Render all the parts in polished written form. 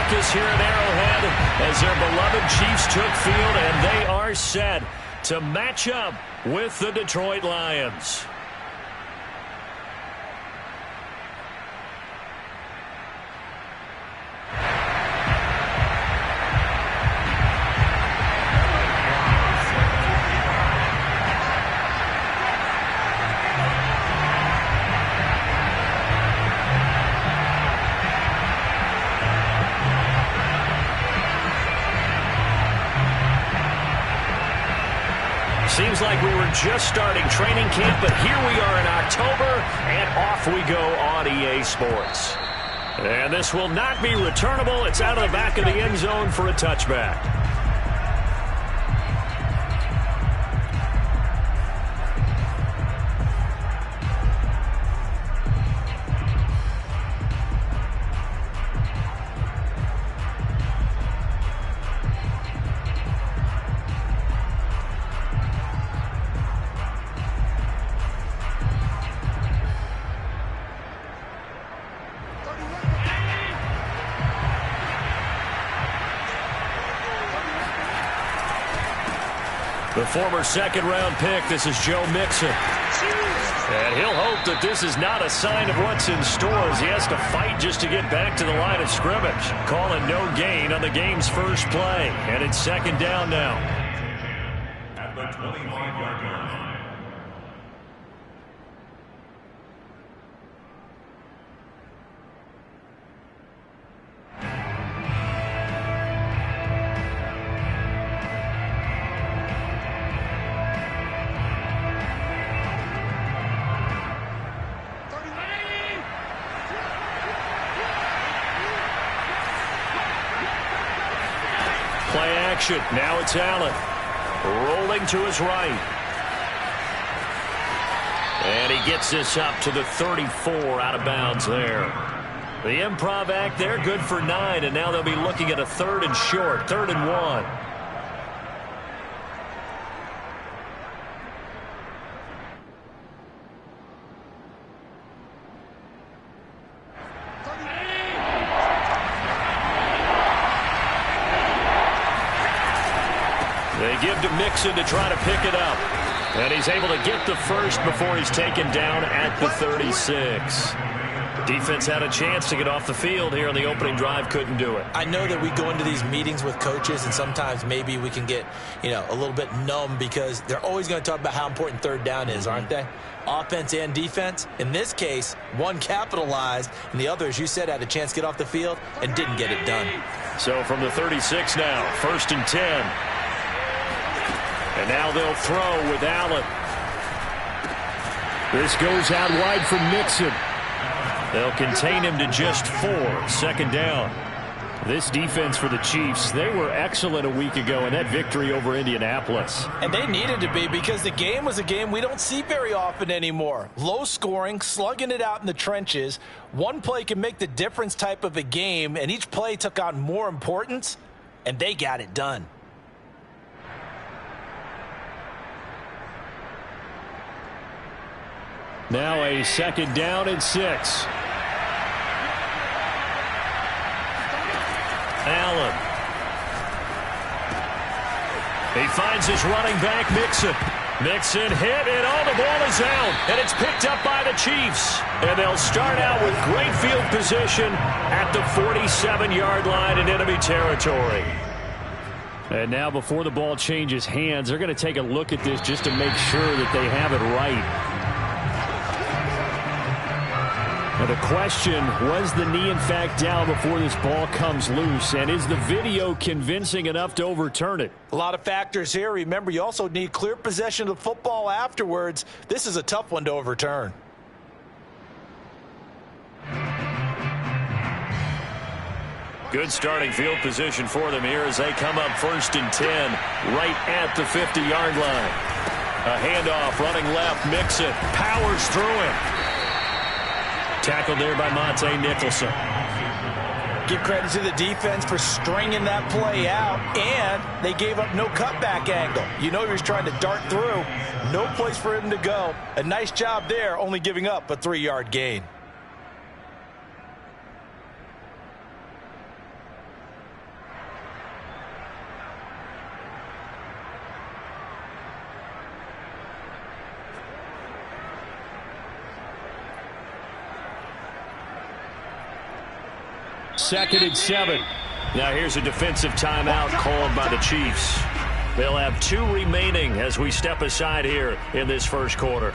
focus here at Arrowhead as their beloved Chiefs took field, and they are set to match up with the Detroit Lions. Seems like we were just starting training camp, but here we are in October, and off we go on EA Sports. And this will not be returnable. It's out of the back of the end zone for a touchback. The former second-round pick, this is Joe Mixon. And he'll hope that this is not a sign of what's in store as he has to fight just to get back to the line of scrimmage. Calling no gain on the game's first play. And it's second down now. At the 25-yard line. Play action. Now it's Allen. Rolling to his right. And he gets this up to the 34 out of bounds there. The improv act there, good for 9. And now they'll be looking at a 3rd and short. 3rd and 1. They give to Mixon to try to pick it up. And he's able to get the first before he's taken down at the 36. Defense had a chance to get off the field here on the opening drive, couldn't do it. I know that we go into these meetings with coaches, and sometimes maybe we can get, a little bit numb because they're always going to talk about how important 3rd down is, aren't they? Offense and defense. In this case, one capitalized, and the other, as you said, had a chance to get off the field and didn't get it done. So from the 36 now, 1st and 10. And now they'll throw with Allen. This goes out wide for Mixon. They'll contain him to just 4. 2nd down. This defense for the Chiefs, they were excellent a week ago in that victory over Indianapolis. And they needed to be because the game was a game we don't see very often anymore. Low scoring, slugging it out in the trenches. One play can make the difference type of a game, and each play took on more importance, and they got it done. Now a 2nd down and 6. Allen. He finds his running back, Mixon. Mixon hit, and all the ball is out. And it's picked up by the Chiefs. And they'll start out with great field position at the 47-yard line in enemy territory. And now before the ball changes hands, they're going to take a look at this just to make sure that they have it right. Now the question, was the knee in fact down before this ball comes loose? And is the video convincing enough to overturn it? A lot of factors here. Remember, you also need clear possession of the football afterwards. This is a tough one to overturn. Good starting field position for them here as they come up 1st and 10 right at the 50-yard line. A handoff running left. Mixon powers through him. Tackled there by Monte Nicholson. Give credit to the defense for stringing that play out, and they gave up no cutback angle. You know he was trying to dart through. No place for him to go. A nice job there, only giving up a 3-yard gain. 2nd and 7. Now here's a defensive timeout called by the Chiefs. They'll have 2 remaining as we step aside here in this first quarter.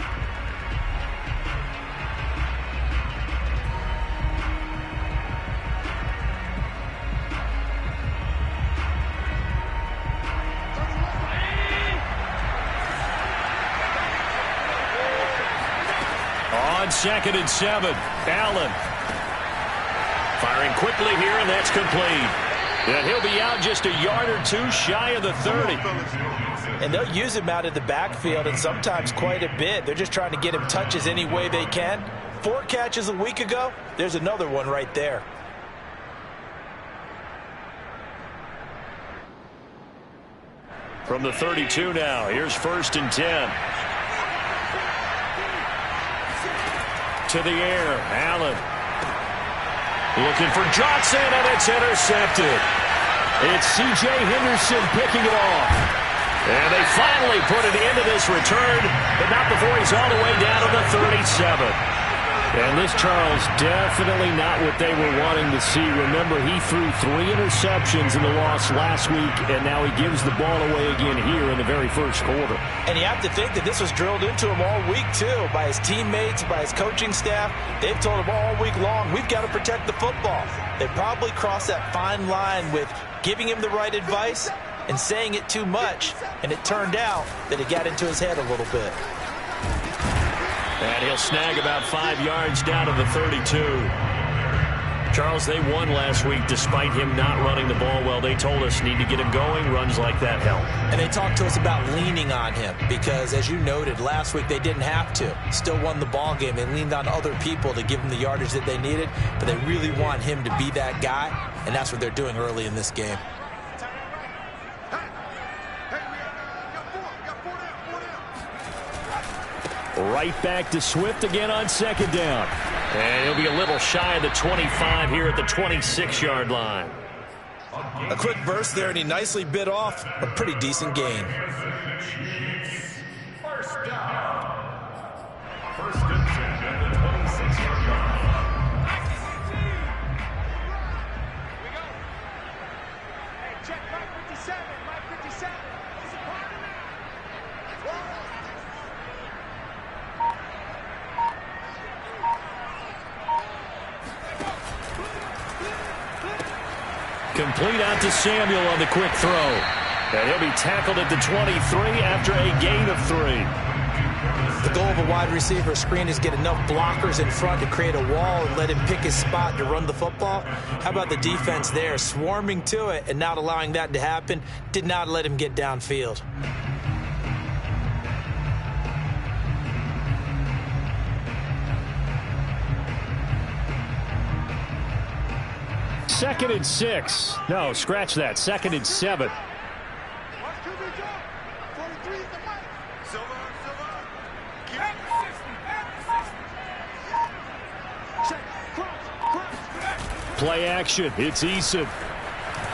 On 2nd and 7, Allen. Firing quickly here, and that's complete. And he'll be out just a yard or 2 shy of the 30. And they'll use him out of the backfield, and sometimes quite a bit. They're just trying to get him touches any way they can. 4 catches a week ago. There's another one right there. From the 32 now, here's 1st and 10. To the air, Allen. Looking for Johnson, and it's intercepted. It's C.J. Henderson picking it off. And they finally put an end to this return, but not before he's all the way down to the 37. And this, Charles, definitely not what they were wanting to see. Remember, he threw 3 interceptions in the loss last week, and now he gives the ball away again here in the very first quarter. And you have to think that this was drilled into him all week, too, by his teammates, by his coaching staff. They've told him all week long, we've got to protect the football. They probably crossed that fine line with giving him the right advice and saying it too much, and it turned out that it got into his head a little bit. And he'll snag about 5 yards down to the 32. Charles, they won last week despite him not running the ball well. They told us need to get him going. Runs like that help. And they talked to us about leaning on him because, as you noted, last week they didn't have to. Still won the ball game. They leaned on other people to give them the yardage that they needed, but they really want him to be that guy, and that's what they're doing early in this game. Right back to Swift again on 2nd down. And he'll be a little shy of the 25 here at the 26-yard line. A quick burst there, and he nicely bit off a pretty decent gain. First down. First and 10 at the 26-yard line. Here we go. Hey, check Mike 57. Mike 57. What's the part of that? Complete out to Samuel on the quick throw. And he'll be tackled at the 23 after a gain of 3. The goal of a wide receiver screen is get enough blockers in front to create a wall and let him pick his spot to run the football. How about the defense there, swarming to it and not allowing that to happen? Did not let him get downfield. Second and 6. No, scratch that. 2nd and 7. Play action. It's Eason.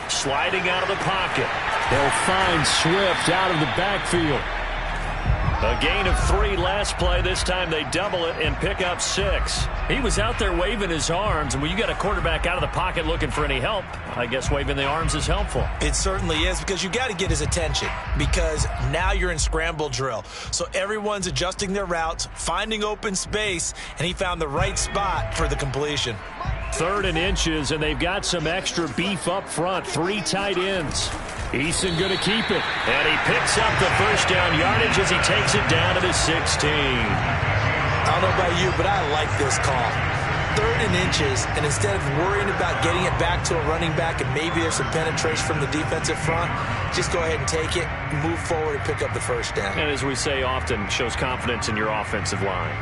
Sliding out of the pocket. They'll find Swift out of the backfield. A gain of 3 last play. This time they double it and pick up 6. He was out there waving his arms, and when you got a quarterback out of the pocket looking for any help, I guess waving the arms is helpful. It certainly is, because you got to get his attention, because now you're in scramble drill. So everyone's adjusting their routes, finding open space, and he found the right spot for the completion. 3rd and inches, and they've got some extra beef up front. 3 tight ends. Eason going to keep it. And he picks up the first down yardage as he takes it down to the 16. I don't know about you, but I like this call. 3rd and inches, and instead of worrying about getting it back to a running back and maybe there's some penetration from the defensive front, just go ahead and take it, move forward, and pick up the first down. And as we say often, shows confidence in your offensive line.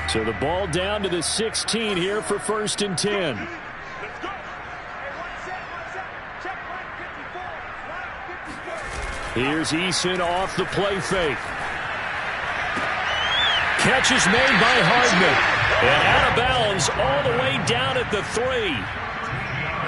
So the ball down to the 16 here for 1st and 10. Here's Eason off the play fake. Catch is made by Hardman. And out of bounds all the way down at the 3.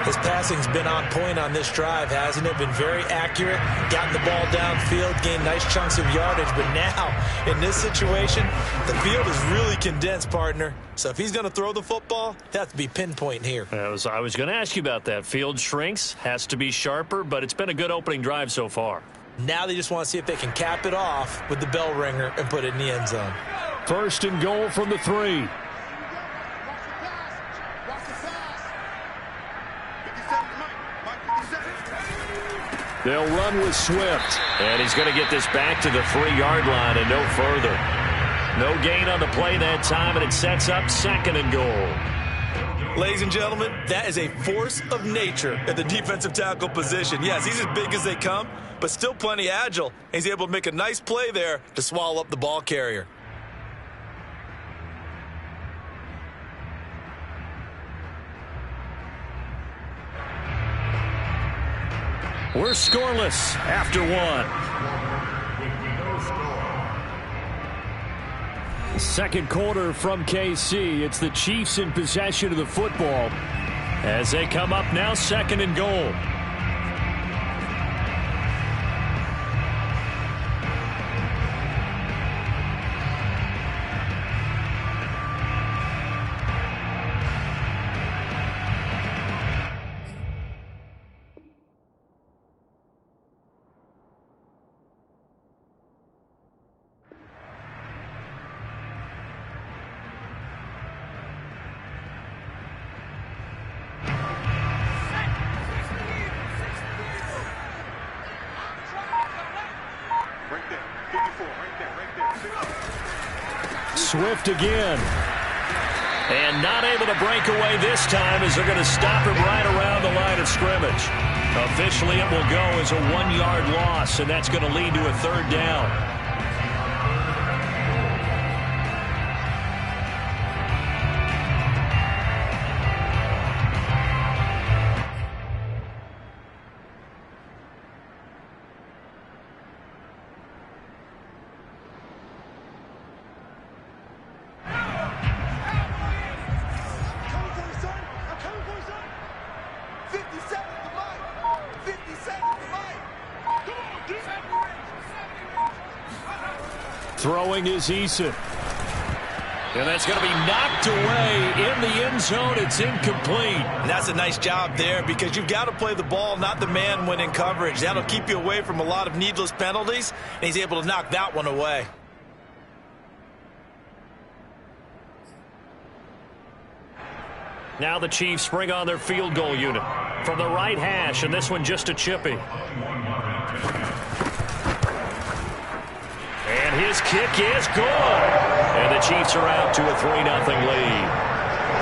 His passing's been on point on this drive, hasn't it? Been very accurate, gotten the ball downfield, gained nice chunks of yardage. But now, in this situation, the field is really condensed, partner. So if he's going to throw the football, it has to be pinpoint here. I was going to ask you about that. Field shrinks, has to be sharper, but it's been a good opening drive so far. Now they just want to see if they can cap it off with the bell ringer and put it in the end zone. 1st and goal from the 3. They'll run with Swift. And he's going to get this back to the 3-yard line and no further. No gain on the play that time, and it sets up 2nd and goal. Ladies and gentlemen, that is a force of nature at the defensive tackle position. Yes, he's as big as they come, but still plenty agile. He's able to make a nice play there to swallow up the ball carrier. We're scoreless after 1. 2nd quarter from KC. It's the Chiefs in possession of the football as they come up now 2nd and goal. Swift again. And not able to break away this time as they're going to stop him right around the line of scrimmage. Officially, it will go as a 1-yard loss, and that's going to lead to a 3rd down. Throwing is Eason. And that's going to be knocked away in the end zone. It's incomplete. And that's a nice job there because you've got to play the ball, not the man when in coverage. That'll keep you away from a lot of needless penalties, and he's able to knock that one away. Now the Chiefs bring on their field goal unit from the right hash, and this one just a chippy. And his kick is good. And the Chiefs are out to a 3-0 lead.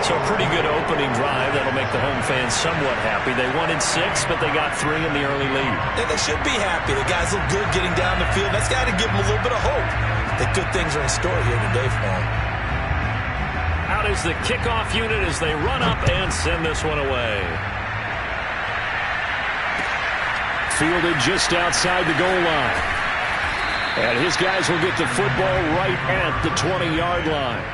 So a pretty good opening drive. That'll make the home fans somewhat happy. They wanted 6, but they got 3 in the early lead. And they should be happy. The guys look good getting down the field. That's got to give them a little bit of hope that good things are in store here today for them. Out is the kickoff unit as they run up and send this one away. Fielded just outside the goal line. And his guys will get the football right at the 20-yard line.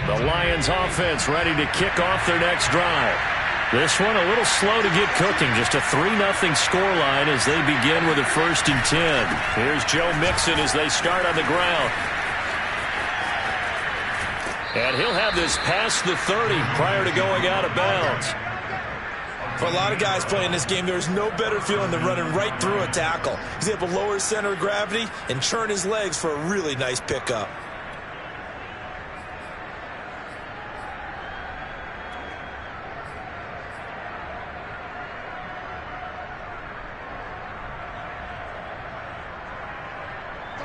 The Lions offense ready to kick off their next drive. This one a little slow to get cooking. Just a 3-0 scoreline as they begin with a 1st and 10. Here's Joe Mixon as they start on the ground. And he'll have this past the 30 prior to going out of bounds. For a lot of guys playing this game, there's no better feeling than running right through a tackle. He's able to lower his center of gravity and churn his legs for a really nice pickup.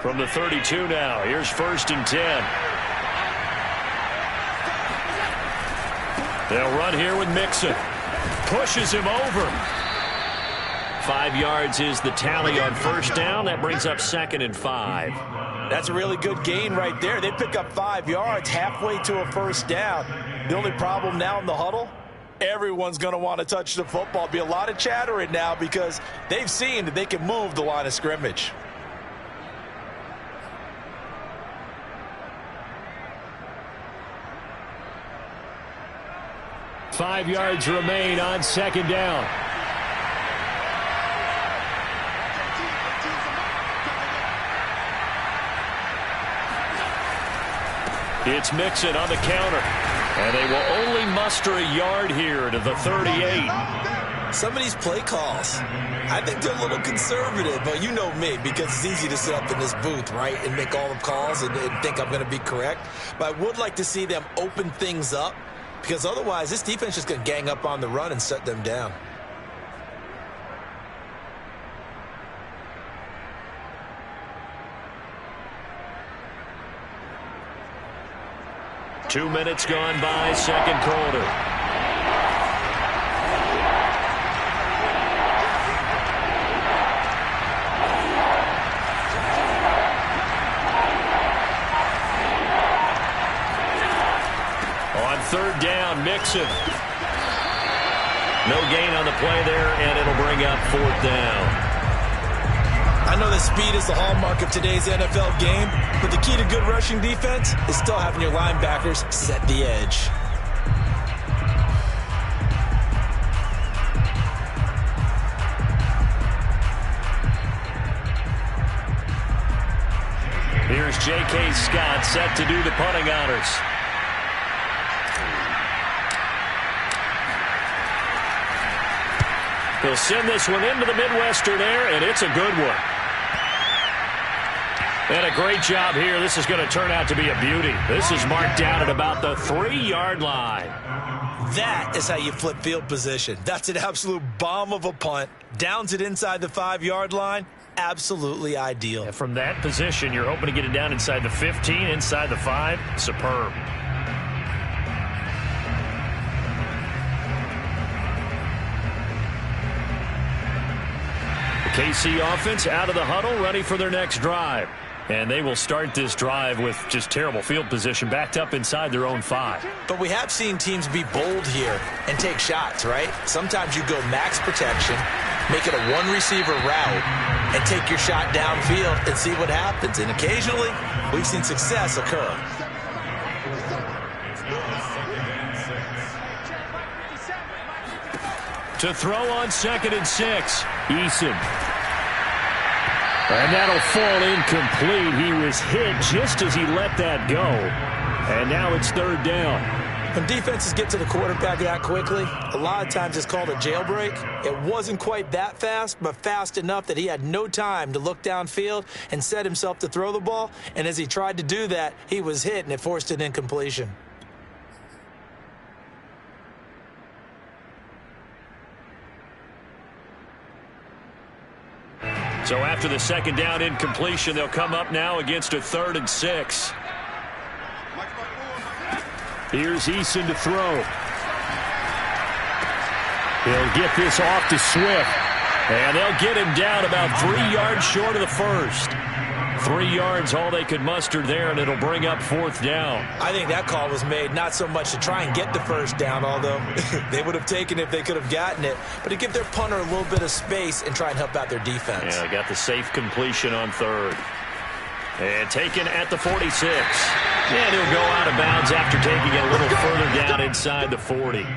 From the 32 now, here's 1st and 10. They'll run here with Mixon. Pushes him over. 5 yards is the tally on first down. That brings up 2nd and 5. That's a really good gain right there. They pick up 5 yards halfway to a first down. The only problem now in the huddle, everyone's going to want to touch the football. Be a lot of chattering now because they've seen that they can move the line of scrimmage. Five yards remain on 2nd down. It's Mixon on the counter. And they will only muster a yard here to the 38. Some of these play calls, I think they're a little conservative, but you know me, because it's easy to sit up in this booth, right, and make all the calls and think I'm going to be correct. But I would like to see them open things up, because otherwise this defense is just going to gang up on the run and shut them down. Two minutes gone by, second quarter. On third down, Mixon. No gain on the play there, and it'll bring up 4th down. I know that speed is the hallmark of today's NFL game, but the key to good rushing defense is still having your linebackers set the edge. Here's J.K. Scott set to do the punting honors. He'll send this one into the Midwestern air, and it's a good one. And a great job here. This is going to turn out to be a beauty. This is marked down at about the 3-yard line. That is how you flip field position. That's an absolute bomb of a punt. Downs it inside the 5-yard line. Absolutely ideal. And from that position, you're hoping to get it down inside the 15, inside the 5. Superb. The KC offense out of the huddle, ready for their next drive. And they will start this drive with just terrible field position, backed up inside their own 5. But we have seen teams be bold here and take shots, right? Sometimes you go max protection, make it a one-receiver route, and take your shot downfield and see what happens. And occasionally, we've seen success occur. To throw on 2nd and 6, Eason. And that'll fall incomplete. He was hit just as he let that go. And now it's 3rd down. When defenses get to the quarterback that quickly, a lot of times it's called a jailbreak. It wasn't quite that fast, but fast enough that he had no time to look downfield and set himself to throw the ball. And as he tried to do that, he was hit, and it forced an incompletion. So after the 2nd down incompletion, they'll come up now against a 3rd and 6. Here's Eason to throw. He'll get this off to Swift. And they'll get him down about 3 yards short of the first. 3 yards, all they could muster there, and it'll bring up 4th down. I think that call was made not so much to try and get the first down, although they would have taken it if they could have gotten it, but to give their punter a little bit of space and try and help out their defense. Yeah, got the safe completion on 3rd. And taken at the 46. And he'll go out of bounds after taking it a little further down inside the 40.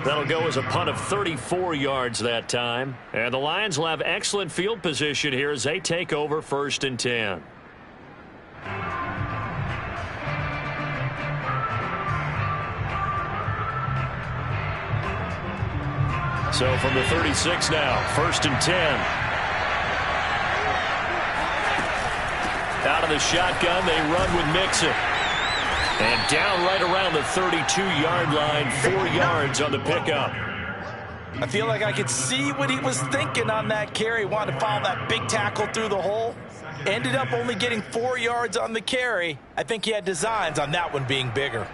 That'll go as a punt of 34 yards that time. And the Lions will have excellent field position here as they take over 1st and 10. So from the 36 now, 1st and 10. Out of the shotgun, they run with Mixon. And down right around the 32-yard line, 4 yards on the pickup. I feel like I could see what he was thinking on that carry. Wanted to follow that big tackle through the hole. Ended up only getting 4 yards on the carry. I think he had designs on that one being bigger.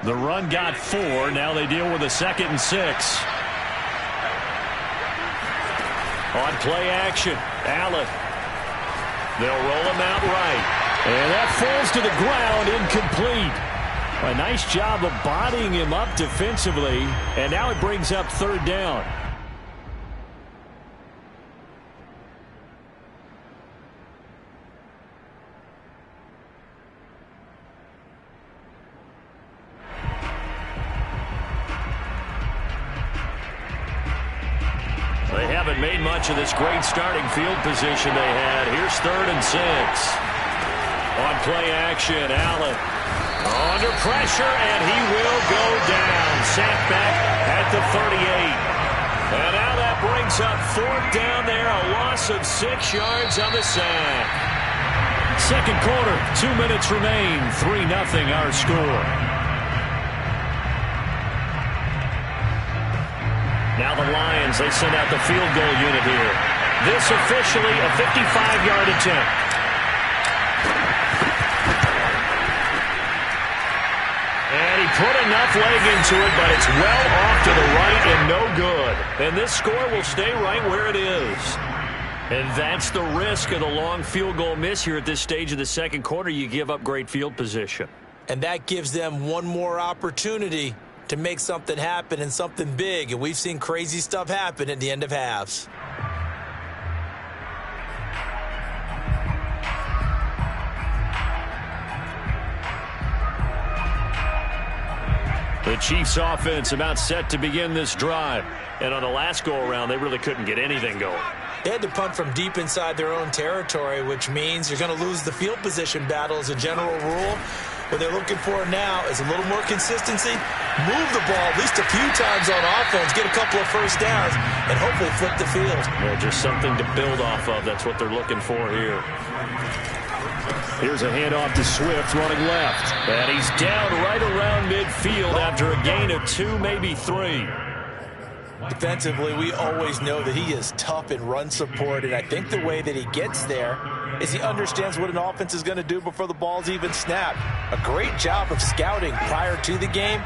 The run got 4. Now they deal with a 2nd and 6. On play action, Allen. They'll roll him out right. And that falls to the ground, incomplete. A nice job of bodying him up defensively. And now it brings up 3rd down. They haven't made much of this great starting field position they had. Here's 3rd and 6. On play action, Allen under pressure, and he will go down. Sacked back at the 38. And now that brings up 4th down there, a loss of 6 yards on the sack. Second quarter, 2 minutes remain, 3-0 our score. Now the Lions, they send out the field goal unit here. This officially a 55-yard attempt. And he put enough leg into it, but it's well off to the right and no good. And this score will stay right where it is. And that's the risk of the long field goal miss here at this stage of the second quarter. You give up great field position. And that gives them one more opportunity to make something happen and something big. And we've seen crazy stuff happen at the end of halves. The Chiefs offense about set to begin this drive. And on the last go-around, they really couldn't get anything going. They had to punt from deep inside their own territory, which means you're going to lose the field position battle as a general rule. What they're looking for now is a little more consistency, move the ball at least a few times on offense, get a couple of first downs, and hopefully flip the field. Yeah, just something to build off of. That's what they're looking for here. Here's a handoff to Swift running left. And he's down right around midfield after a gain of 2, maybe 3. Defensively, we always know that he is tough in run support, and I think the way that he gets there is he understands what an offense is going to do before the ball's even snapped. A great job of scouting prior to the game,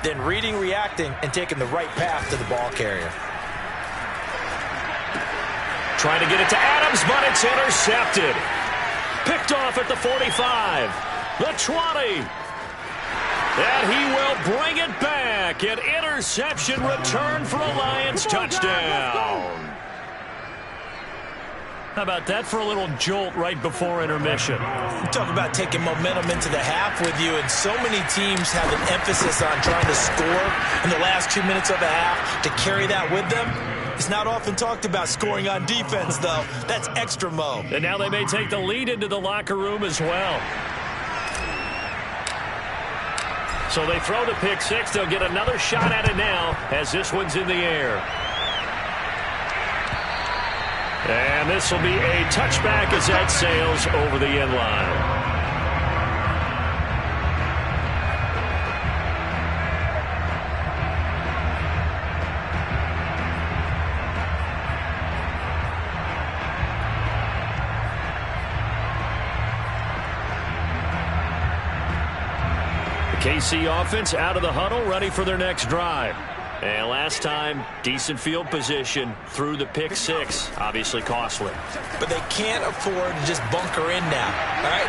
then reading, reacting, and taking the right path to the ball carrier. Trying to get it to Adams, but it's intercepted. Picked off at the 45, the 20. And he will bring it back. An interception return for a Lions touchdown. How about that for a little jolt right before intermission? You talk about taking momentum into the half with you, and so many teams have an emphasis on trying to score in the last 2 minutes of the half to carry that with them. It's not often talked about scoring on defense, though. That's extra mo. And now they may take the lead into the locker room as well. So they throw the pick six. They'll get another shot at it now as this one's in the air. And this will be a touchback as that sails over the end line. KC offense out of the huddle, ready for their next drive. And last time, decent field position through the pick six. Obviously costly. But they can't afford to just bunker in now. All right,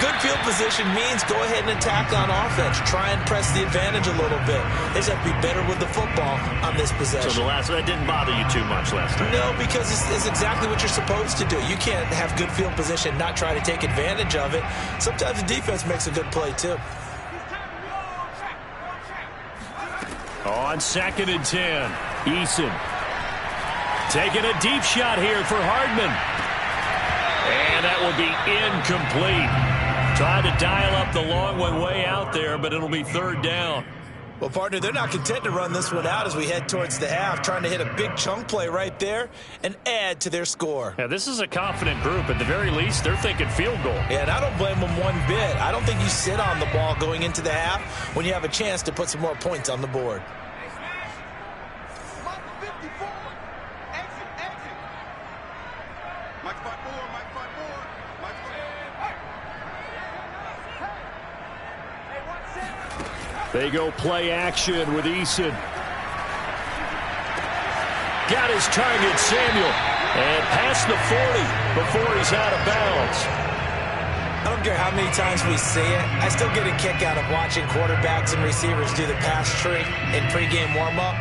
good field position means go ahead and attack on offense. Try and press the advantage a little bit. They just have to be better with the football on this possession. So that didn't bother you too much last time? No, because it's exactly what you're supposed to do. You can't have good field position, not try to take advantage of it. Sometimes the defense makes a good play too. On 2nd and 10, Eason taking a deep shot here for Hardman. And that will be incomplete. Trying to dial up the long one way out there, but it'll be 3rd down. Well, partner, they're not content to run this one out as we head towards the half, trying to hit a big chunk play right there and add to their score. Yeah, this is a confident group. At the very least, they're thinking field goal. Yeah, and I don't blame them one bit. I don't think you sit on the ball going into the half when you have a chance to put some more points on the board. They go play action with Eason. Got his target, Samuel. And past the 40 before he's out of bounds. I don't care how many times we see it. I still get a kick out of watching quarterbacks and receivers do the pass trick in pregame warm-up.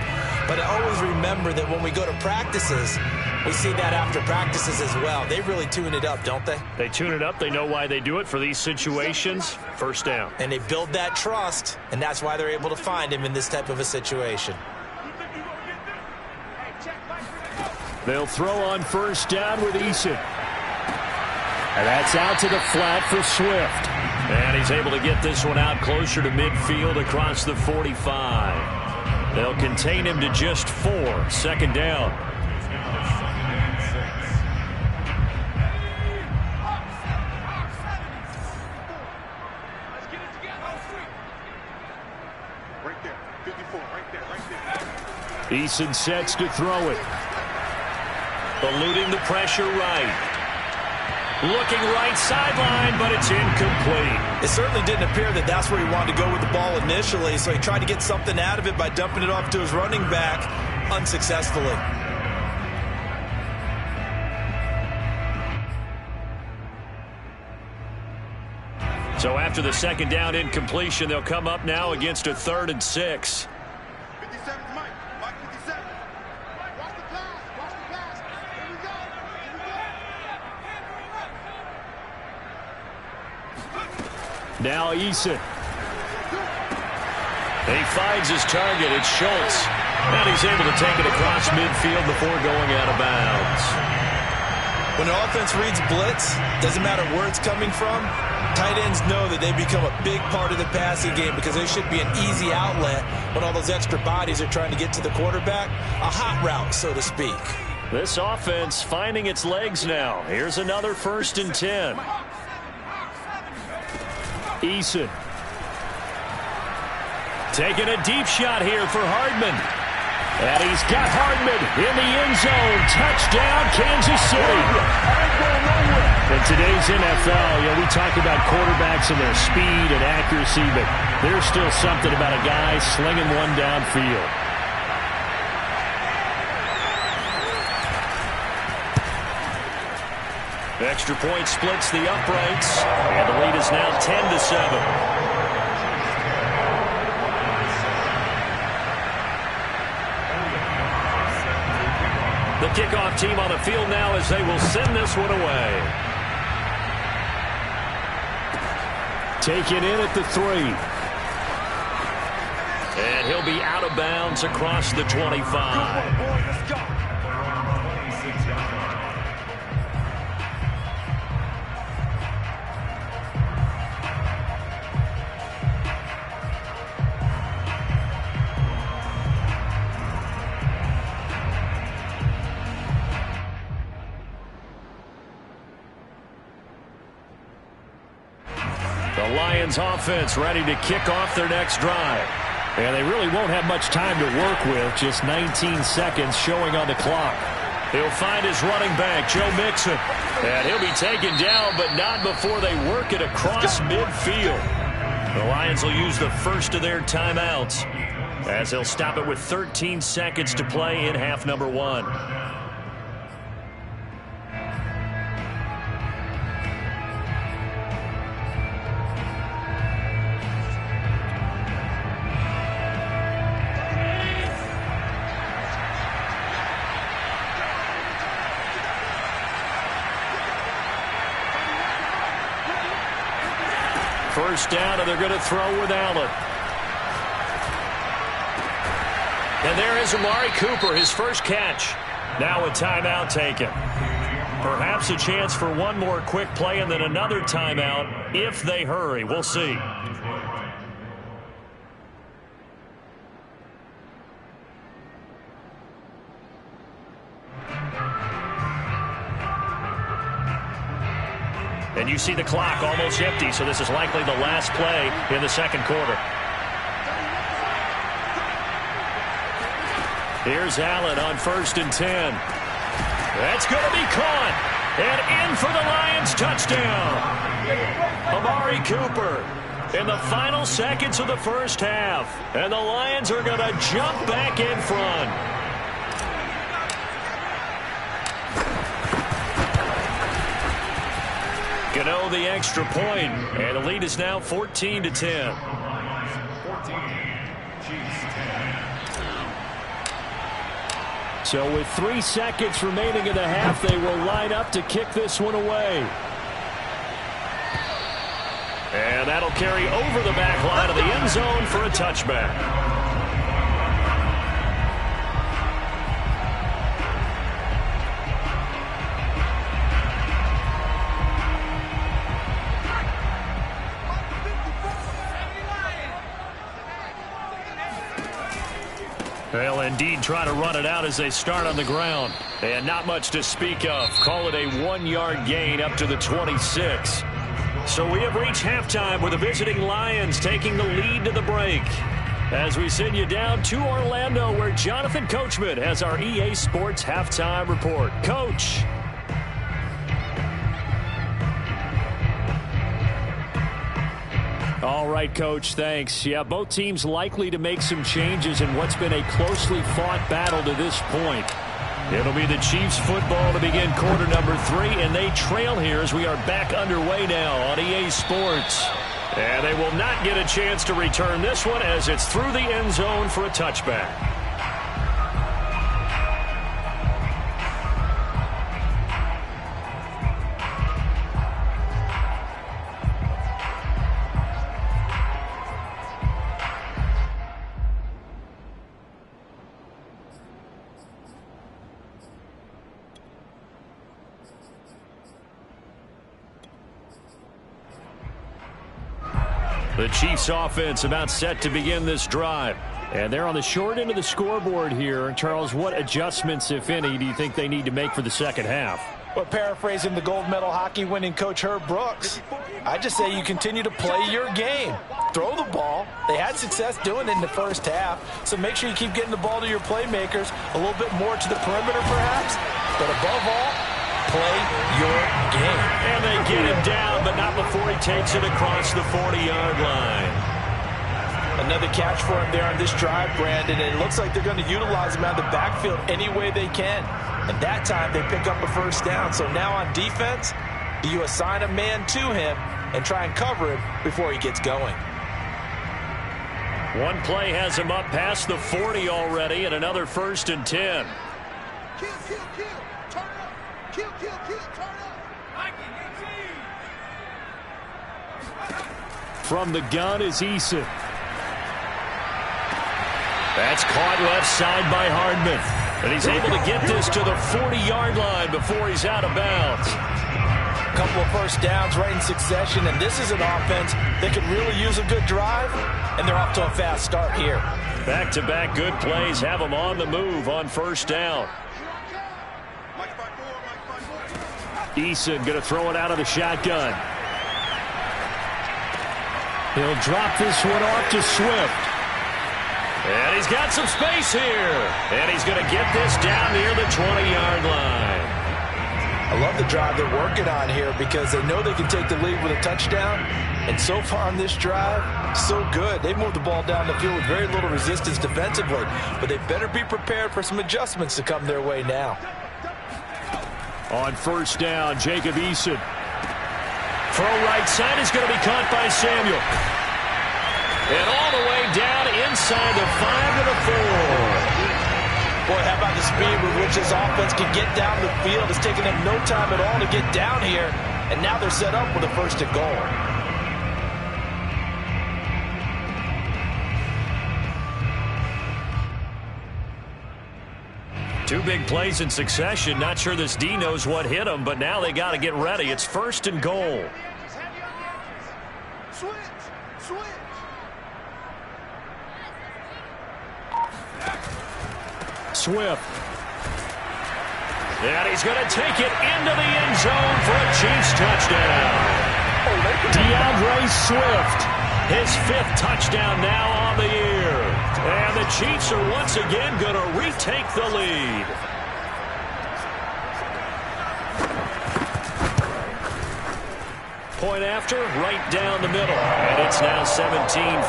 But I always remember that when we go to practices, we see that after practices as well. They really tune it up, don't they? They tune it up. They know why they do it for these situations. First down. And they build that trust, and that's why they're able to find him in this type of a situation. They'll throw on first down with Eason. And that's out to the flat for Swift. And he's able to get this one out closer to midfield across the 45. They'll contain him to just 4. Second down. Right there, 54, right there. Eason sets to throw it. Eluding the pressure right. Looking right sideline, but it's incomplete. It certainly didn't appear that that's where he wanted to go with the ball initially, so he tried to get something out of it by dumping it off to his running back unsuccessfully. So after the second down incompletion, they'll come up now against a 3rd and 6. 57's Mike. Mike 57. Watch the pass. Watch the pass. Here we go. Now Eason. He finds his target. It's Schultz. And he's able to take it across midfield before going out of bounds. When an offense reads blitz, doesn't matter where it's coming from, tight ends know that they become a big part of the passing game because they should be an easy outlet when all those extra bodies are trying to get to the quarterback. A hot route, so to speak. This offense finding its legs now. Here's another 1st and 10. Eason. Taking a deep shot here for Hardman. And he's got Hardman in the end zone. Touchdown, Kansas City. In today's NFL, we talk about quarterbacks and their speed and accuracy, but there's still something about a guy slinging one downfield. Extra point splits the uprights, and the lead is now 10-7. The kickoff team on the field now as they will send this one away. Taken in at the 3. And he'll be out of bounds across the 25. The Lions offense ready to kick off their next drive. And they really won't have much time to work with. Just 19 seconds showing on the clock. He'll find his running back, Joe Mixon. And he'll be taken down, but not before they work it across midfield. The Lions will use the first of their timeouts as they'll stop it with 13 seconds to play in half number 1. First down, and they're going to throw with Allen. And there is Amari Cooper, his first catch. Now a timeout taken. Perhaps a chance for one more quick play and then another timeout if they hurry. We'll see. And you see the clock almost empty, so this is likely the last play in the second quarter. Here's Allen on 1st and 10. That's going to be caught. And in for the Lions touchdown. Amari Cooper. in the final seconds of the first half. And the Lions are going to jump back in front. Gano the extra point, and the lead is now 14-10. So with 3 seconds remaining in the half, they will line up to kick this one away. And that'll carry over the back line of the end zone for a touchback. They'll indeed try to run it out as they start on the ground. And not much to speak of. Call it a 1-yard gain up to the 26. So we have reached halftime with the visiting Lions taking the lead to the break. As we send you down to Orlando, where Jonathan Coachman has our EA Sports halftime report. Coach. All right, Coach, thanks. Yeah, both teams likely to make some changes in what's been a closely fought battle to this point. It'll be the Chiefs football to begin quarter number 3, and they trail here as we are back underway now on EA Sports. And they will not get a chance to return this one as it's through the end zone for a touchback. The Chiefs offense about set to begin this drive. And they're on the short end of the scoreboard here. Charles, what adjustments, if any, do you think they need to make for the second half? Well, paraphrasing the gold medal hockey winning coach Herb Brooks, I just say you continue to play your game. Throw the ball. They had success doing it in the first half, so make sure you keep getting the ball to your playmakers, a little bit more to the perimeter perhaps, but above all, play your game. And they get him down, but not before he takes it across the 40-yard line. Another catch for him there on this drive, Brandon, and it looks like they're going to utilize him out of the backfield any way they can. And that time they pick up a first down. So now on defense, do you assign a man to him and try and cover him before he gets going? One play has him up past the 40 already, and another 1st and 10. Kill, kill, kill. Turn up. Kill, kill, kill. Turn up. From the gun is Eason. That's caught left side by Hardman. And he's able to get this to the 40-yard line before he's out of bounds. A couple of first downs right in succession, and this is an offense that could really use a good drive, and they're off to a fast start here. Back-to-back good plays have them on the move on first down. Eason going to throw it out of the shotgun. He'll drop this one off to Swift. And he's got some space here. And he's going to get this down near the 20-yard line. I love the drive they're working on here because they know they can take the lead with a touchdown. And so far on this drive, so good. They moved the ball down the field with very little resistance defensively. But they better be prepared for some adjustments to come their way now. On first down, Jacob Eason. Throw right side is going to be caught by Samuel. And all the way down inside the 5 to the 4. Boy, how about the speed with which this offense can get down the field? It's taken them no time at all to get down here. And now they're set up with a 1st and goal. Two big plays in succession. Not sure this D knows what hit him, but now they got to get ready. It's 1st and goal. Switch. Switch. Swift. And he's going to take it into the end zone for a Chiefs touchdown. DeAndre Swift, his 5th touchdown now on the year. And the Chiefs are once again going to retake the lead. point after, right down the middle. And it's now 17-14.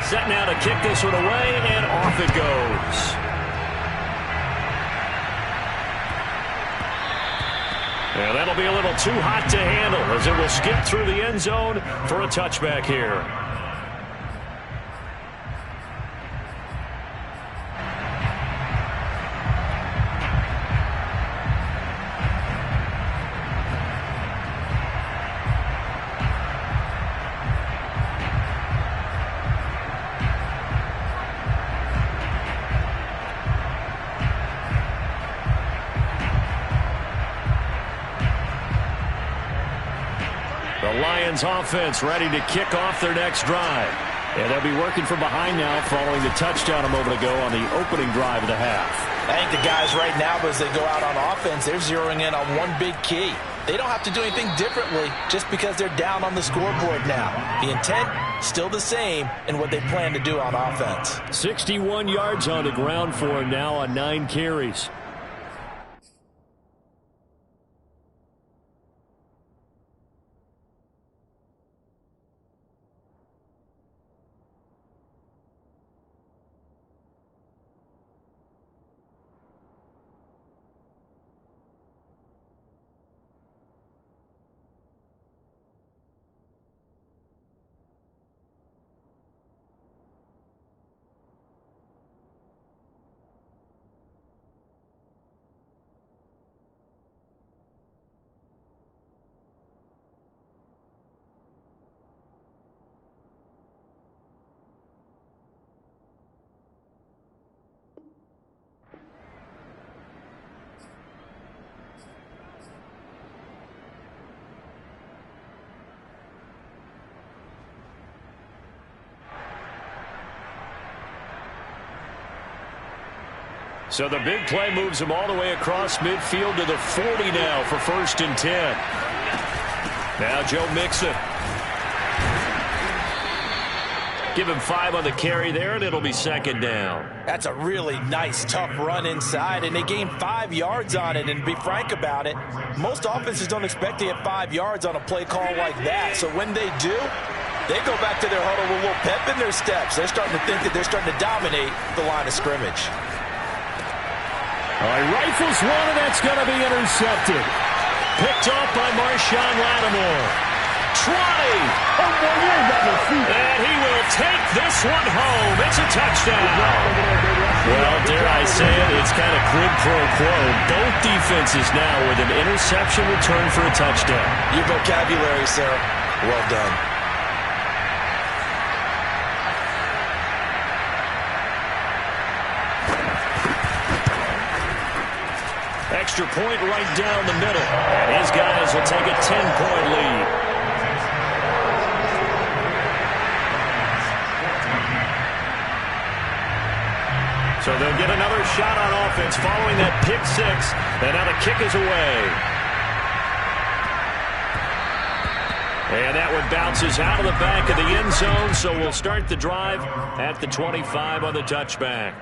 Set now to kick this one away, and off it goes. And that'll be a little too hot to handle as it will skip through the end zone for a touchback here. The Lions offense ready to kick off their next drive. And they'll be working from behind now following the touchdown a moment ago on the opening drive of the half. I think the guys right now, as they go out on offense, they're zeroing in on one big key. They don't have to do anything differently just because they're down on the scoreboard now. The intent, still the same in what they plan to do on offense. 61 yards on the ground for him now on 9 carries. So the big play moves him all the way across midfield to the 40 now for 1st and 10. Now Joe Mixon. Give him 5 on the carry there, and it'll be 2nd down. That's a really nice, tough run inside, and they gained 5 yards on it. And to be frank about it, most offenses don't expect to get 5 yards on a play call like that. So when they do, they go back to their huddle with a little pep in their steps. They're starting to think that they're starting to dominate the line of scrimmage. All right, rifles one, and that's going to be intercepted. Picked off by Marshawn Lattimore. 20. And he will take this one home. It's a touchdown. Well, dare I say it, it's kind of quid pro quo. Both defenses now with an interception return for a touchdown. Your vocabulary, sir. Well done. Extra point right down the middle. And his guys will take a 10-point lead. So they'll get another shot on offense following that pick 6. And now the kick is away. And that one bounces out of the back of the end zone. So we'll start the drive at the 25 on the touchback.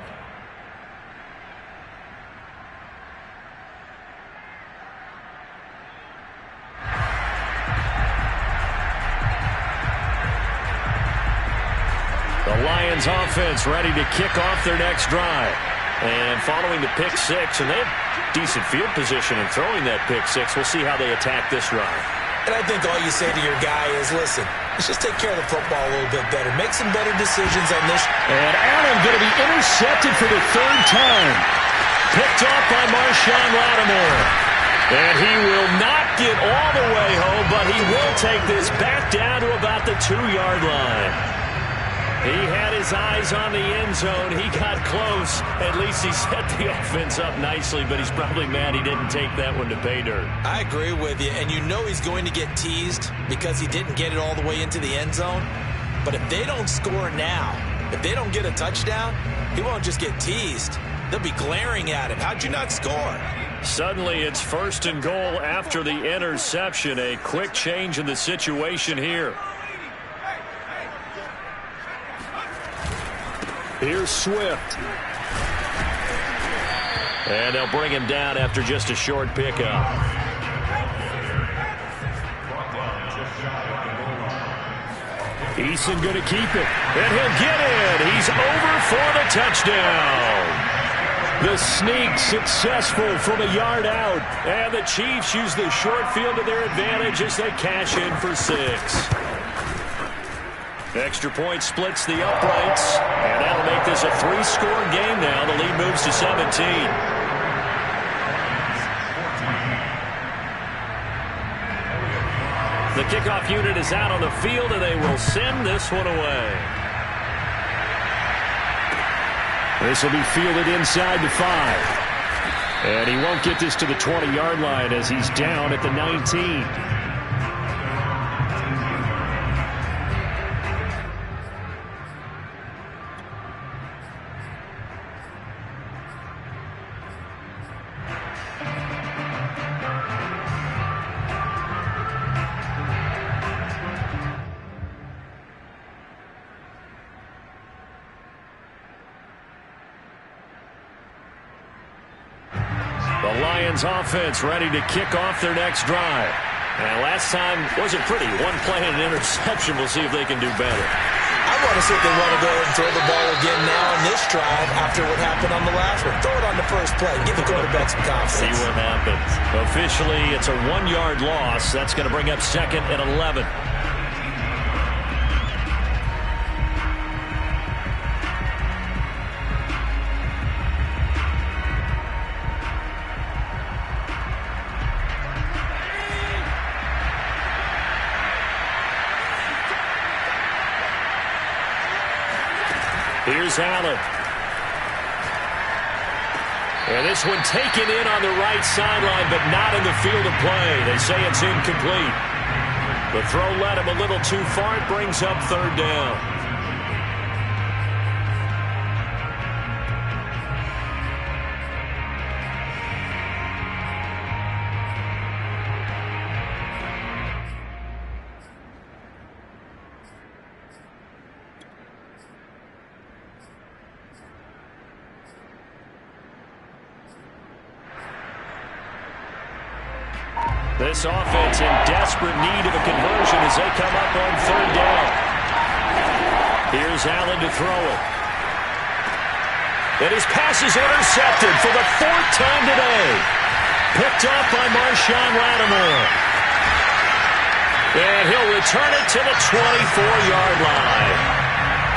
The Lions offense ready to kick off their next drive. And following the pick 6, and they have decent field position in throwing that pick 6. We'll see how they attack this drive. And I think all you say to your guy is, listen, let's just take care of the football a little bit better. Make some better decisions on this. And Allen going to be intercepted for the 3rd time. Picked off by Marshawn Lattimore. And he will not get all the way home, but he will take this back down to about the 2-yard line. He had his eyes on the end zone. He got close. At least he set the offense up nicely, but he's probably mad he didn't take that one to pay dirt. I agree with you, and you know he's going to get teased because he didn't get it all the way into the end zone. But if they don't score now, if they don't get a touchdown, he won't just get teased. They'll be glaring at him. How'd you not score? Suddenly it's 1st and goal after the interception. A quick change in the situation here. Here's Swift. And they'll bring him down after just a short pickup. Eason going to keep it. And he'll get it. He's over for the touchdown. The sneak successful from a yard out. And the Chiefs use the short field to their advantage as they cash in for 6. Extra point splits the uprights. And that'll make this a 3-score game now. The lead moves to 17. The kickoff unit is out on the field, and they will send this one away. This will be fielded inside the 5. And he won't get this to the 20-yard line as he's down at the 19. The Lions offense ready to kick off their next drive. And last time wasn't pretty. One play and an interception. We'll see if they can do better. I want to see if they want to go ahead and throw the ball again now in this drive after what happened on the last one. Throw it on the first play. Give the quarterback some confidence. See what happens. Officially, it's a 1-yard loss. That's going to bring up 2nd and 11. Here's Allen. And this one taken in on the right sideline, but not in the field of play. They say it's incomplete. The throw led him a little too far. It brings up 3rd down. This offense in desperate need of a conversion as they come up on 3rd down. Here's Allen to throw it. And his pass is intercepted for the 4th time today. Picked up by Marshawn Lattimore. And he'll return it to the 24-yard line.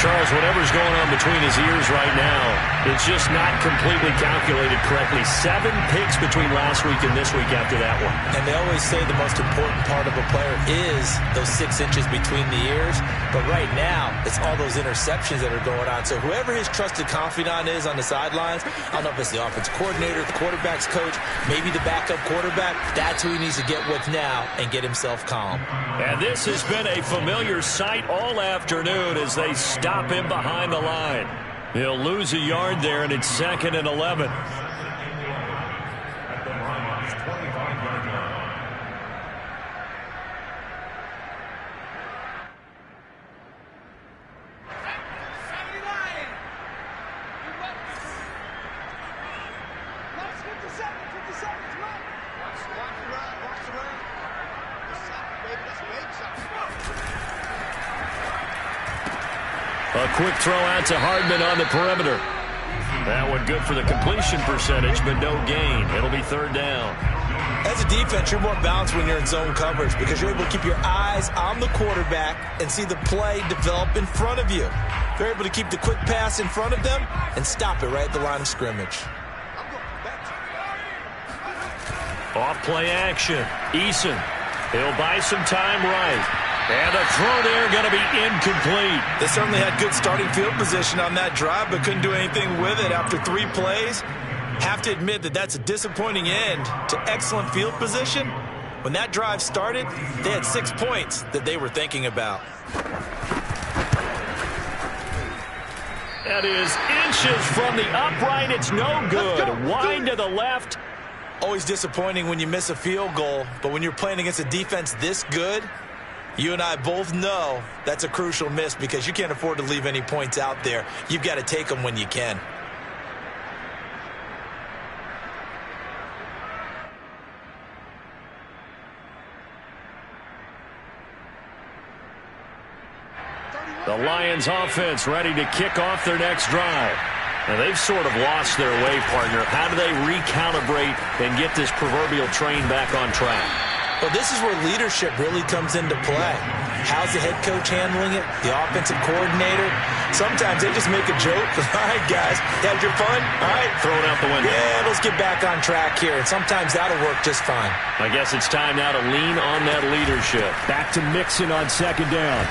Charles, whatever's going on between his ears right now, it's just not completely calculated correctly. 7 picks between last week and this week after that one. And they always say the most important part of a player is those 6 inches between the ears. But right now, it's all those interceptions that are going on. So whoever his trusted confidant is on the sidelines, I don't know if it's the offense coordinator, the quarterback's coach, maybe the backup quarterback, that's who he needs to get with now and get himself calm. And this has been a familiar sight all afternoon as they stop him behind the line. He'll lose a yard there, and it's 2nd and 11. A quick throw out to Hardman on the perimeter. That one good for the completion percentage, but no gain. It'll be 3rd down. As a defense, you're more balanced when you're in zone coverage because you're able to keep your eyes on the quarterback and see the play develop in front of you. They're able to keep the quick pass in front of them and stop it right at the line of scrimmage. Off play action. Eason. He'll buy some time right. And the throw there going to be incomplete. They certainly had good starting field position on that drive, but couldn't do anything with it after 3 plays. Have to admit that that's a disappointing end to excellent field position. When that drive started, they had 6 points that they were thinking about. That is inches from the upright. It's no good. Wide to the left. Always disappointing when you miss a field goal, but when you're playing against a defense this good, you and I both know that's a crucial miss because you can't afford to leave any points out there. You've got to take them when you can. The Lions offense ready to kick off their next drive. And they've sort of lost their way, partner. How do they recalibrate and get this proverbial train back on track? Well, this is where leadership really comes into play. How's the head coach handling it? The offensive coordinator? Sometimes they just make a joke. All right, guys, had your fun? All right. Throw it out the window. Yeah, let's get back on track here. And sometimes that'll work just fine. I guess it's time now to lean on that leadership. Back to Mixon on second down.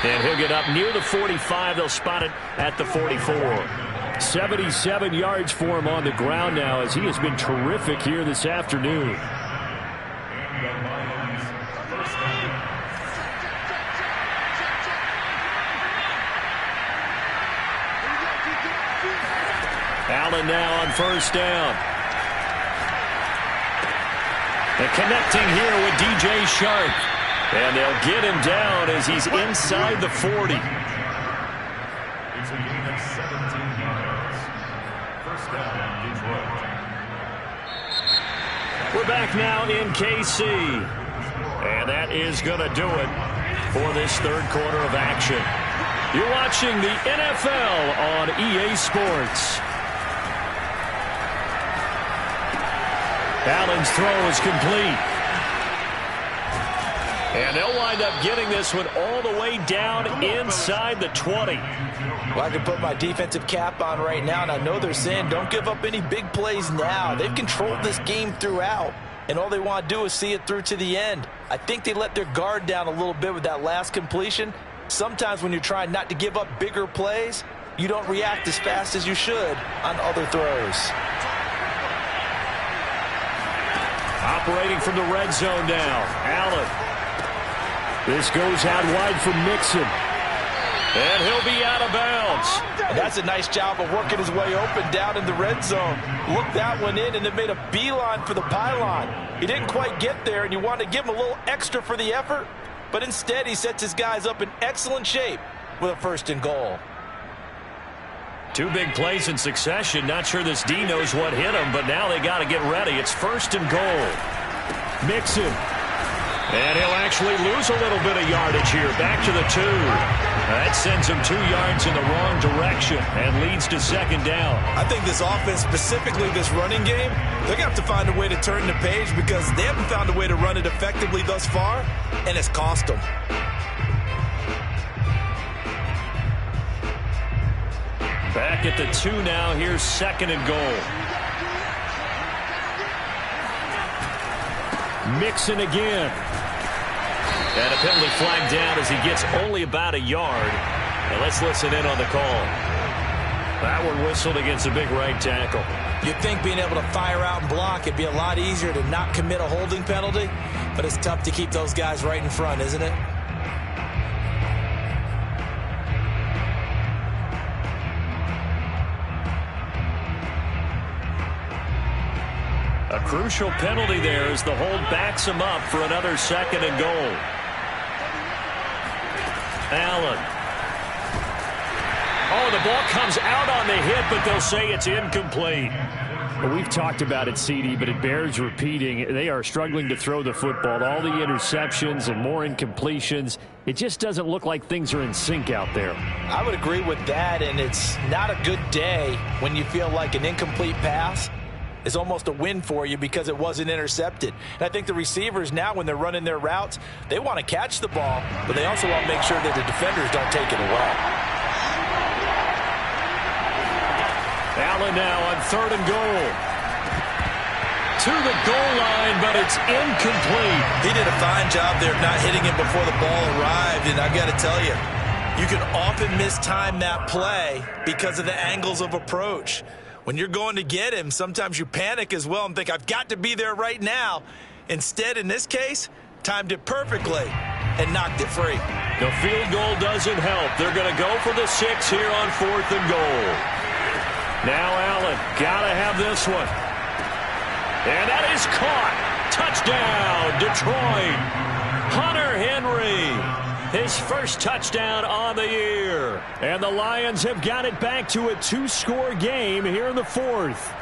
And he'll get up near the 45. They'll spot it at the 44. 77 yards for him on the ground now as he has been terrific here this afternoon. Allen now on first down. And connecting here with DJ Sharp. And they'll get him down as he's inside the 40. It's a gain of 17 yards. First down, Detroit. We're back now in KC. And that is going to do it for this third quarter of action. You're watching the NFL on EA Sports. Allen's throw is complete. And they'll wind up getting this one all the way down inside the 20. Well, I can put my defensive cap on right now, and I know they're saying don't give up any big plays now. They've controlled this game throughout, and all they want to do is see it through to the end. I think they let their guard down a little bit with that last completion. Sometimes when you're trying not to give up bigger plays, you don't react as fast as you should on other throws. Operating from the red zone now, Allen. This goes out wide for Mixon. And he'll be out of bounds. And that's a nice job of working his way open down in the red zone. Looked that one in and then made a beeline for the pylon. He didn't quite get there, and you wanted to give him a little extra for the effort. But instead, he sets his guys up in excellent shape with a first and goal. Two big plays in succession. Not sure this D knows what hit him, but now they got to get ready. It's first and goal. Mixon. And he'll actually lose a little bit of yardage here. Back to the 2. That sends him 2 yards in the wrong direction and leads to second down. I think this offense, specifically this running game, they're going to have to find a way to turn the page because they haven't found a way to run it effectively thus far, and it's cost them. Back at the 2 now. Here's second and goal. Mixon again. And a penalty flag down as he gets only about a yard. And let's listen in on the call. That one whistled against a big right tackle. You'd think being able to fire out and block, it'd be a lot easier to not commit a holding penalty, but it's tough to keep those guys right in front, isn't it? A crucial penalty there as the hold backs him up for another second and goal. Allen. Oh, the ball comes out on the hit, but they'll say it's incomplete. Well, we've talked about it, CD, but it bears repeating. They are struggling to throw the football. All the interceptions and more incompletions. It just doesn't look like things are in sync out there. I would agree with that, and it's not a good day when you feel like an incomplete pass is almost a win for you because it wasn't intercepted. And I think the receivers now, when they're running their routes, they want to catch the ball, but they also want to make sure that the defenders don't take it away. Allen now on third and goal. To the goal line, but it's incomplete. He did a fine job there of not hitting it before the ball arrived, and I've got to tell you, you can often mistime that play because of the angles of approach. When you're going to get him, sometimes you panic as well and think, I've got to be there right now. Instead, in this case, timed it perfectly and knocked it free. The field goal doesn't help. They're going to go for the 6 here on fourth and goal. Now Allen, got to have this one. And that is caught. Touchdown, Detroit. Hunter Henry. His first touchdown on the year. And the Lions have got it back to a 2-score game here in the fourth.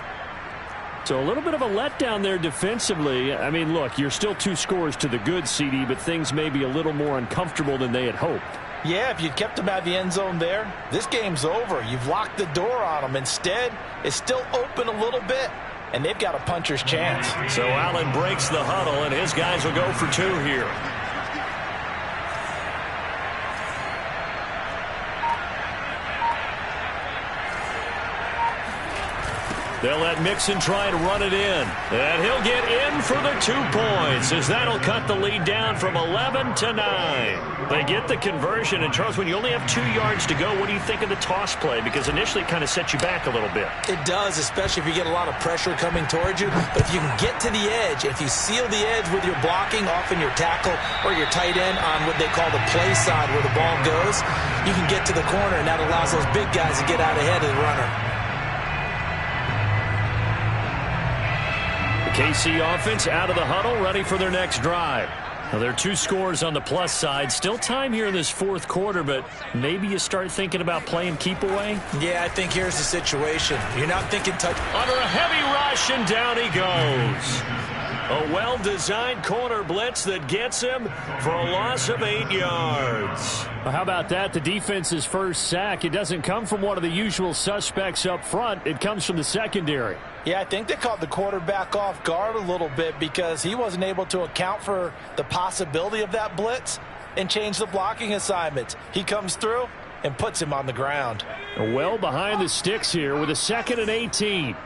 So a little bit of a letdown there defensively. I mean, look, you're still 2 scores to the good, CD, but things may be a little more uncomfortable than they had hoped. Yeah, if you'd kept him out of the end zone there, this game's over. You've locked the door on him. Instead, it's still open a little bit, and they've got a puncher's chance. So Allen breaks the huddle, and his guys will go for 2 here. They'll let Mixon try and run it in. And he'll get in for the 2 points, as that'll cut the lead down from 11 to 9. They get the conversion. And, Charles, when you only have 2 yards to go, what do you think of the toss play? Because initially it kind of sets you back a little bit. It does, especially if you get a lot of pressure coming towards you. But if you can get to the edge, if you seal the edge with your blocking, often your tackle or your tight end on what they call the play side where the ball goes, you can get to the corner, and that allows those big guys to get out ahead of the runner. KC offense out of the huddle, ready for their next drive. Now, there are 2 scores on the plus side. Still time here in this 4th quarter, but maybe you start thinking about playing keep away? Yeah, I think here's the situation. You're not thinking touch. Under a heavy rush, and down he goes. A well-designed corner blitz that gets him for a loss of 8 yards. Well, how about that? The defense's first sack. It doesn't come from one of the usual suspects up front. It comes from the secondary. Yeah, I think they caught the quarterback off guard a little bit because he wasn't able to account for the possibility of that blitz and change the blocking assignments. He comes through and puts him on the ground. Well behind the sticks here with a 2nd and 18.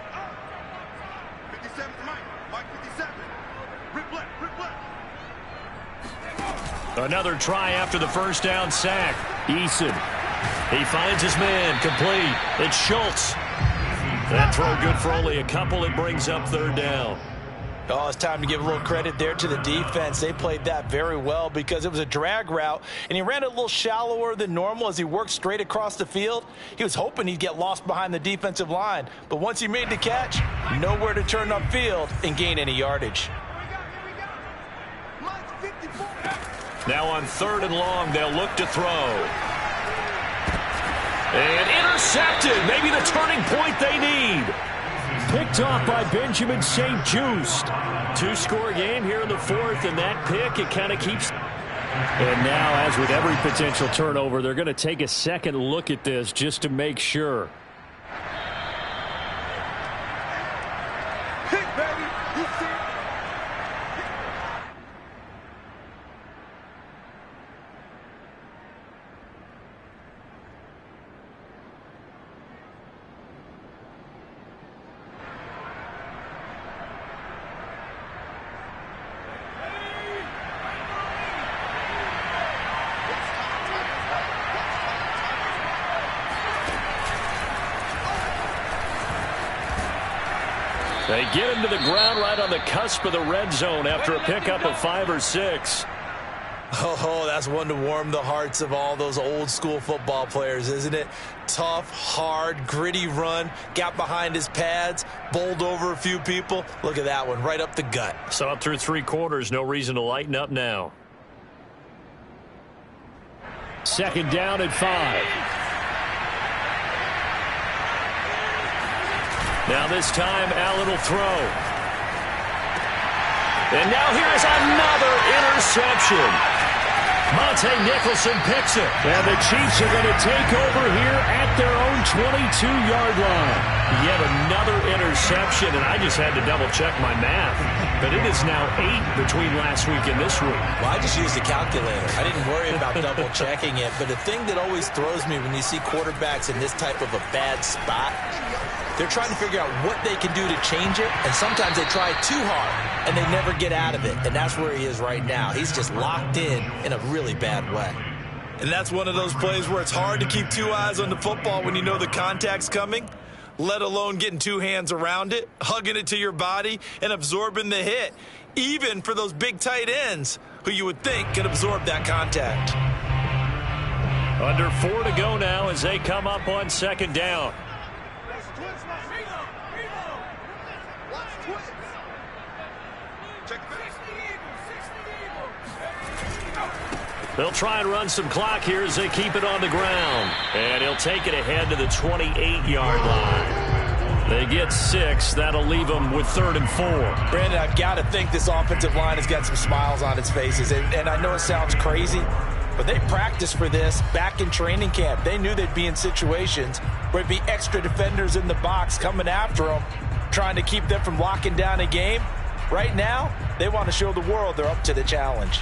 57 to Mike 57. Rip left. Another try after the first down sack. Eason. He finds his man, complete. It's Schultz. That throw good for only a couple. It brings up 3rd down. Oh, it's time to give a little credit there to the defense. They played that very well because it was a drag route, and he ran it a little shallower than normal as he worked straight across the field. He was hoping he'd get lost behind the defensive line, but once he made the catch, nowhere to turn upfield and gain any yardage. Now on 3rd and long, they'll look to throw. And intercepted. Maybe the turning point they need. Picked off by Benjamin St. Just. 2-score game here in the 4th, and that pick, it kind of keeps. And now, as with every potential turnover, they're going to take a second look at this just to make sure. Hit, baby. You see it? They get him to the ground right on the cusp of the red zone after a pickup of 5 or 6. Oh, that's one to warm the hearts of all those old school football players, isn't it? Tough, hard, gritty run, got behind his pads, bowled over a few people. Look at that one, right up the gut. So up through 3 quarters, no reason to lighten up now. 2nd down and 5. Now this time, Allen will throw. And now here's another interception. Monte Nicholson picks it. And the Chiefs are going to take over here at their own 22-yard line. Yet another interception, and I just had to double-check my math. But it is now 8 between last week and this week. Well, I just used a calculator. I didn't worry about double-checking it. But the thing that always throws me when you see quarterbacks in this type of a bad spot, they're trying to figure out what they can do to change it, and sometimes they try too hard, and they never get out of it. And that's where he is right now. He's just locked in a really bad way. And that's one of those plays where it's hard to keep 2 eyes on the football when you know the contact's coming, let alone getting 2 hands around it, hugging it to your body, and absorbing the hit, even for those big tight ends who you would think could absorb that contact. Under 4 to go now as they come up on 2nd down. They'll try and run some clock here as they keep it on the ground. And he'll take it ahead to the 28-yard line. They get 6. That'll leave them with 3rd and 4. Brandon, I've got to think this offensive line has got some smiles on its faces. And I know it sounds crazy, But they practiced for this back in training camp. They knew they'd be in situations where there'd be extra defenders in the box coming after them, trying to keep them from locking down a game. Right now, they want to show the world they're up to the challenge.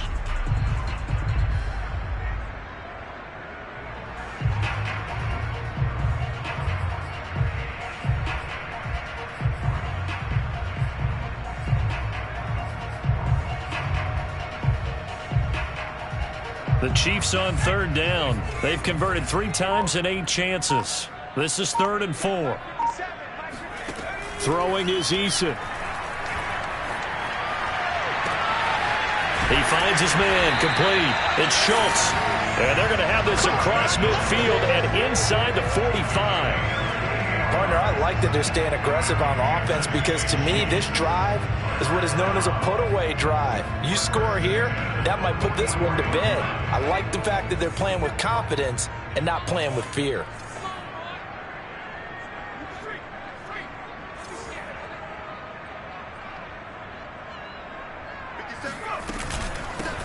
The Chiefs on third down. They've converted 3 times in 8 chances. This is 3rd and 4. Throwing is Eason. He finds his man, complete. It's Schultz. And they're going to have this across midfield and inside the 45. Partner, I like that they're staying aggressive on offense because to me, this drive is what is known as a put-away drive. You score here, that might put this one to bed. I like the fact that they're playing with confidence and not playing with fear.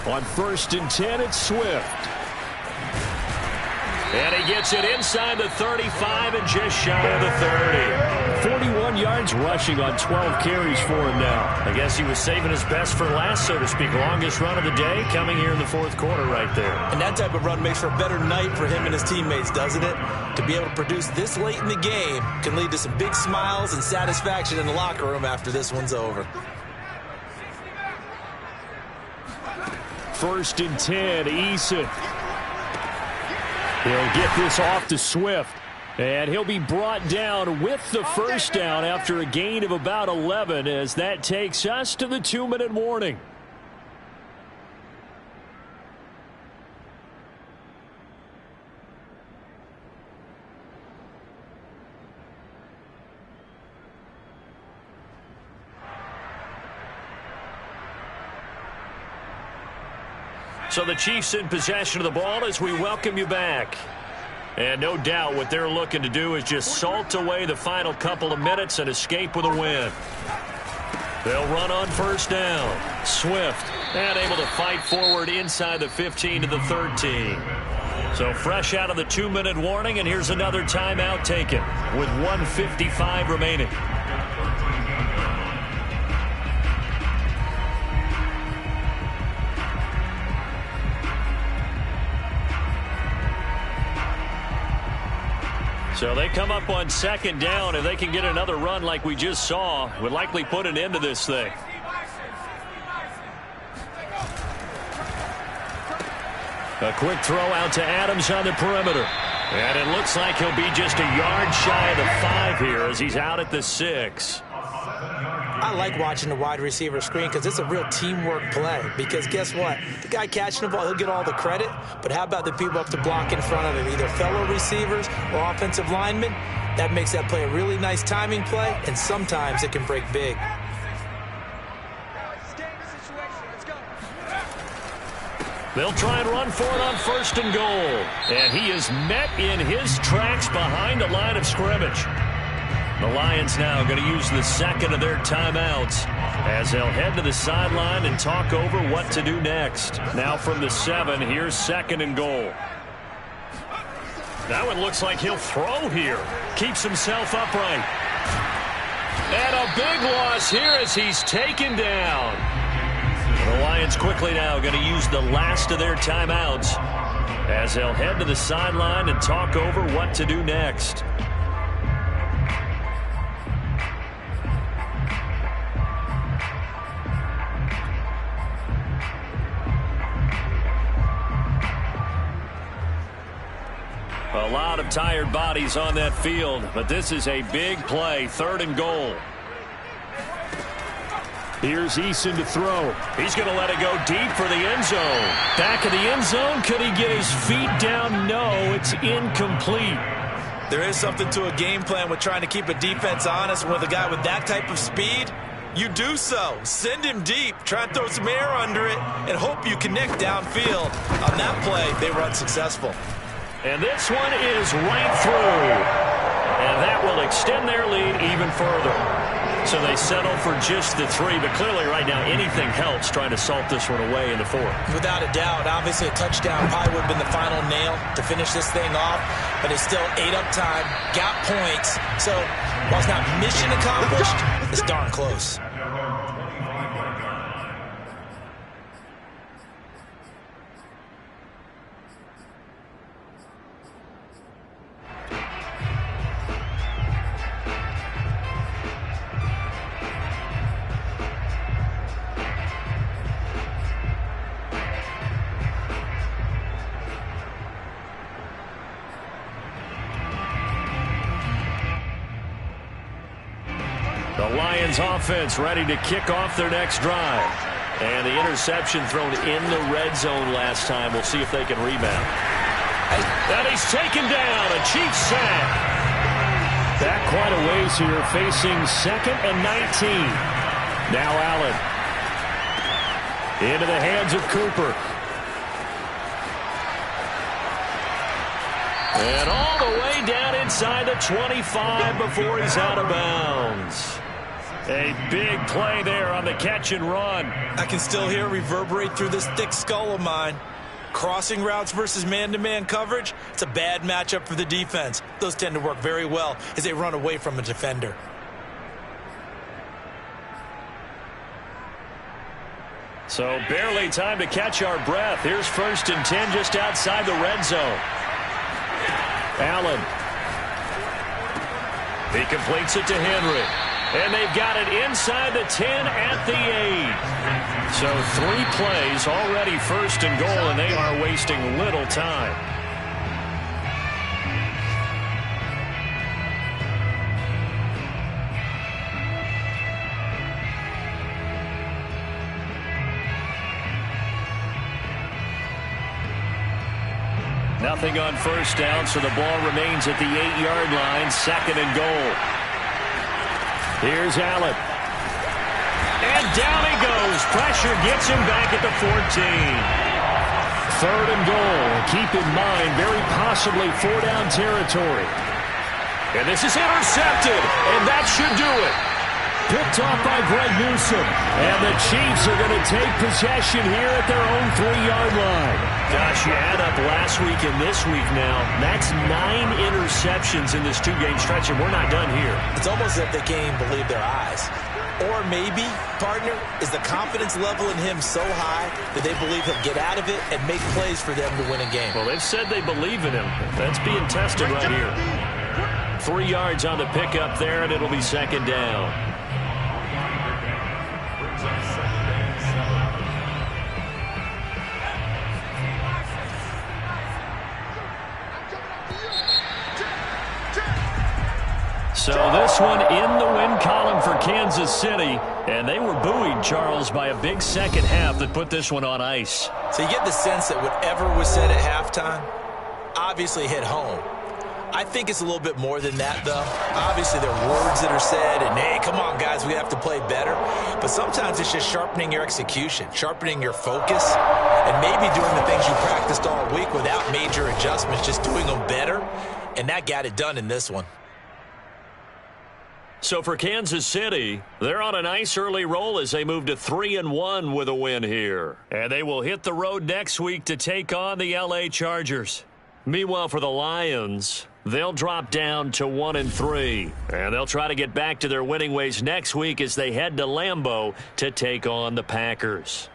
On 1st and 10, it's Swift. And he gets it inside the 35 and just shy of the 30. 41 yards rushing on 12 carries for him now. I guess he was saving his best for last, so to speak. Longest run of the day coming here in the 4th quarter right there. And that type of run makes for a better night for him and his teammates, doesn't it? To be able to produce this late in the game can lead to some big smiles and satisfaction in the locker room after this one's over. 1st and 10, Eason. He'll get this off to Swift, and he'll be brought down with the first down after a gain of about 11 as that takes us to the 2-minute warning. So the Chiefs in possession of the ball as we welcome you back. And no doubt what they're looking to do is just salt away the final couple of minutes and escape with a win. They'll run on 1st down. Swift, and able to fight forward inside the 15 to the 13. So fresh out of the 2-minute warning, and here's another timeout taken with 1:55 remaining. So they come up on 2nd down. If they can get another run like we just saw, would likely put an end to this thing. A quick throw out to Adams on the perimeter. And it looks like he'll be just a yard shy of the 5 here as he's out at the 6. I like watching the wide receiver screen because it's a real teamwork play. Because guess what? The guy catching the ball, he'll get all the credit. But how about the people up to block in front of him, either fellow receivers or offensive linemen? That makes that play a really nice timing play, and sometimes it can break big. They'll try and run for it on 1st and goal. And he is met in his tracks behind the line of scrimmage. The Lions now going to use the 2nd of their timeouts as they'll head to the sideline and talk over what to do next. Now from the 7, here's 2nd and goal. That one looks like he'll throw here. Keeps himself upright. And a big loss here as he's taken down. The Lions quickly now going to use the last of their timeouts as they'll head to the sideline and talk over what to do next. A lot of tired bodies on that field, but this is a big play, 3rd and goal. Here's Eason to throw. He's going to let it go deep for the end zone. Back of the end zone. Could he get his feet down? No, it's incomplete. There is something to a game plan with trying to keep a defense honest. With a guy with that type of speed, you do so. Send him deep. Try and throw some air under it and hope you connect downfield. On that play, they were unsuccessful. And this one is right through. And that will extend their lead even further. So they settle for just the 3, but clearly right now anything helps trying to salt this one away in the 4th. Without a doubt, obviously a touchdown probably would have been the final nail to finish this thing off, but it's still 8 up time, got points. So while it's not mission accomplished, it's darn close. The Lions offense ready to kick off their next drive. And the interception thrown in the red zone last time. We'll see if they can rebound. And he's taken down. A Chiefs sack. Back quite a ways here, facing 2nd and 19. Now Allen. Into the hands of Cooper. And all the way down inside the 25 before he's out of bounds. A big play there on the catch and run. I can still hear it reverberate through this thick skull of mine. Crossing routes versus man-to-man coverage, it's a bad matchup for the defense. Those tend to work very well as they run away from a defender. So barely time to catch our breath. Here's 1st and 10 just outside the red zone. Allen. He completes it to Henry. And they've got it inside the 10 at the 8. So 3 plays already 1st and goal, and they are wasting little time. Nothing on 1st down, so the ball remains at the 8-yard line, 2nd and goal. Here's Allen. And down he goes. Pressure gets him back at the 14. 3rd and goal. Keep in mind, very possibly 4-down territory. And this is intercepted, and that should do it. Picked off by Greg Newsome. And the Chiefs are going to take possession here at their own 3-yard line. Gosh, you add up last week and this week now. That's 9 interceptions in this 2-game stretch, and we're not done here. It's almost as if they can't even believe their eyes. Or maybe, partner, is the confidence level in him so high that they believe he'll get out of it and make plays for them to win a game. Well, they've said they believe in him. That's being tested right here. 3 yards on the pickup there, and it'll be 2nd down. So this one in the win column for Kansas City. And they were buoyed, Charles, by a big second half that put this one on ice. So you get the sense that whatever was said at halftime obviously hit home. I think it's a little bit more than that, though. Obviously, there are words that are said, and, hey, come on, guys, we have to play better. But sometimes it's just sharpening your execution, sharpening your focus, and maybe doing the things you practiced all week without major adjustments, just doing them better. And that got it done in this one. So for Kansas City, they're on a nice early roll as they move to 3-1 with a win here. And they will hit the road next week to take on the LA Chargers. Meanwhile, for the Lions, they'll drop down to 1-3. And they'll try to get back to their winning ways next week as they head to Lambeau to take on the Packers.